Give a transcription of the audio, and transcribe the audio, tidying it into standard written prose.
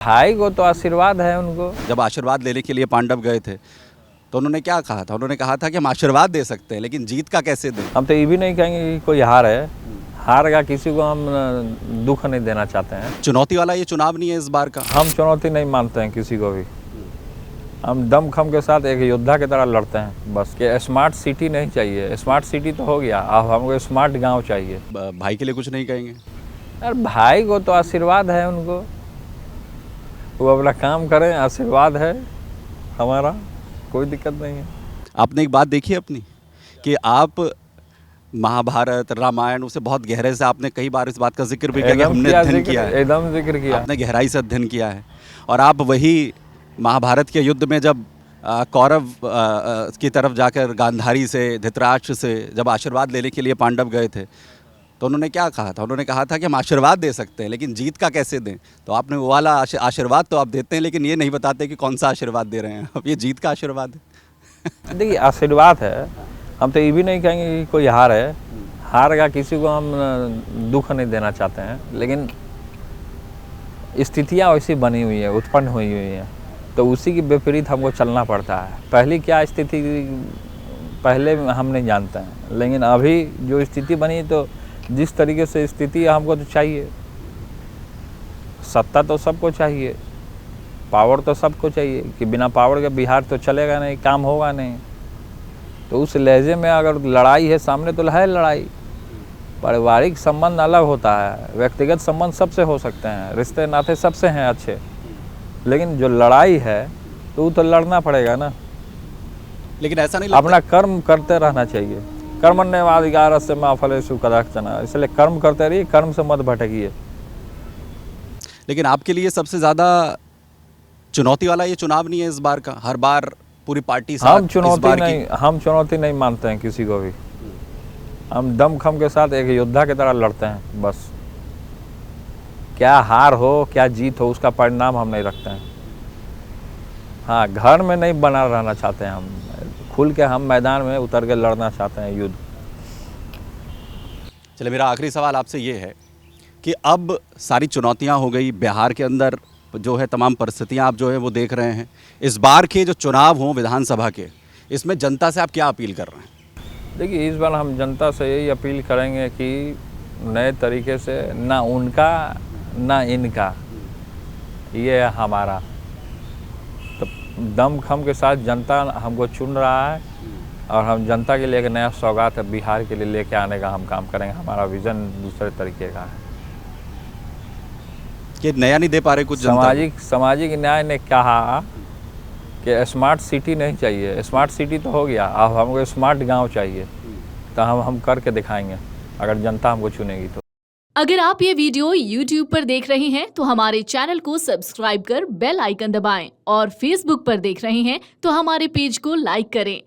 भाई को तो आशीर्वाद है उनको। जब आशीर्वाद लेने के लिए पांडव गए थे तो उन्होंने क्या कहा था? उन्होंने कहा था कि हम आशीर्वाद दे सकते हैं, लेकिन जीत का कैसे दें? हम तो ये भी नहीं कहेंगे कि कोई हार है, हार किसी को हम दुख नहीं देना चाहते हैं। चुनौती वाला ये चुनाव नहीं है इस बार का? हम चुनौती नहीं मानते हैं किसी को भी। हम दमखम के साथ एक योद्धा की तरह लड़ते हैं बस। कि स्मार्ट सिटी नहीं चाहिए, स्मार्ट सिटी तो हो गया, अब हमको स्मार्ट गांव चाहिए। भाई के लिए कुछ नहीं कहेंगे? अरे भाई को तो आशीर्वाद है उनको, वो अपना काम करें, आशीर्वाद है हमारा, कोई दिक्कत नहीं है। आपने एक बात देखी अपनी कि आप महाभारत रामायण उसे बहुत गहरे से आपने कई बार इस बात का जिक्र भी किया कि हमने अध्ययन किया है, एकदम जिक्र किया, आपने गहराई से अध्ययन किया है। और आप वही महाभारत के युद्ध में जब कौरव की तरफ जाकर गांधारी से धृतराष्ट्र से जब आशीर्वाद लेने के लिए पांडव गए थे तो उन्होंने क्या कहा था? उन्होंने कहा था कि हम आशीर्वाद दे सकते हैं, लेकिन जीत का कैसे दें? तो आपने वो वाला आशीर्वाद तो आप देते हैं, लेकिन ये नहीं बताते कि कौन सा आशीर्वाद दे रहे हैं। अब ये जीत का आशीर्वाद है। देखिए आशीर्वाद है, हम तो ये भी नहीं कहेंगे कि कोई हार है, हार किसी को हम दुख नहीं देना चाहते हैं, लेकिन स्थितियाँ वैसी बनी हुई है, उत्पन्न हुई हैं, तो उसी के विपरीत हमको चलना पड़ता है। पहली क्या स्थिति पहले हम नहीं जानते हैं, लेकिन अभी जो स्थिति बनी तो जिस तरीके से स्थिति हमको तो चाहिए, सत्ता तो सबको चाहिए, पावर तो सबको चाहिए, कि बिना पावर के बिहार तो चलेगा नहीं, काम होगा नहीं। तो उस लहजे में अगर लड़ाई है सामने तो है लड़ाई। पारिवारिक संबंध अलग होता है, व्यक्तिगत संबंध सबसे हो सकते हैं, रिश्ते नाते सबसे हैं अच्छे, लेकिन जो लड़ाई है तो वो तो लड़ना पड़ेगा ना। लेकिन ऐसा नहीं लगता? अपना कर्म करते रहना चाहिए। कर्मण्येवाधिकारस्य मा फलेषु कदाचन, इसलिए कर्म करते रहिए, कर्म से मत भटकिए। लेकिन आपके लिए सबसे ज़्यादा चुनौती वाला ये चुनाव नहीं है इस बार का? हर बार पूरी पार्टी साथ हम चुनौती नहीं मानते हैं किसी को भी। हम दमखम के साथ एक योद्धा की तरह लड़ते हैं बस। क्या हार हो क्या जीत हो उसका परिणाम हम नहीं रखते हैं। हाँ, घर में नहीं बना रहना चाहते हैं, हम खुल के हम मैदान में उतर के लड़ना चाहते हैं युद्ध। चलिए, मेरा आखिरी सवाल आपसे ये है कि अब सारी चुनौतियां हो गई, बिहार के अंदर जो है तमाम परिस्थितियां आप जो है वो देख रहे हैं, इस बार के जो चुनाव हों विधानसभा के, इसमें जनता से आप क्या अपील कर रहे हैं? देखिए, इस बार हम जनता से यही अपील करेंगे कि नए तरीके से, ना उनका ना इनका, ये है हमारा। तो दमखम के साथ जनता हमको चुन रहा है और हम जनता के लिए एक नया सौगात है बिहार के लिए लेके आने का हम काम करेंगे। हमारा विज़न दूसरे तरीके का है। कि नया नहीं दे पा रहे कुछ? सामाजिक न्याय ने कहा कि स्मार्ट सिटी नहीं चाहिए, स्मार्ट सिटी तो हो गया, अब हमको स्मार्ट गांव चाहिए। तो हम करके दिखाएंगे अगर जनता हमको चुनेगी तो। अगर आप ये वीडियो YouTube पर देख रहे हैं तो हमारे चैनल को सब्सक्राइब कर बेल आइकन दबाएं, और Facebook पर देख रहे हैं तो हमारे पेज को लाइक करें।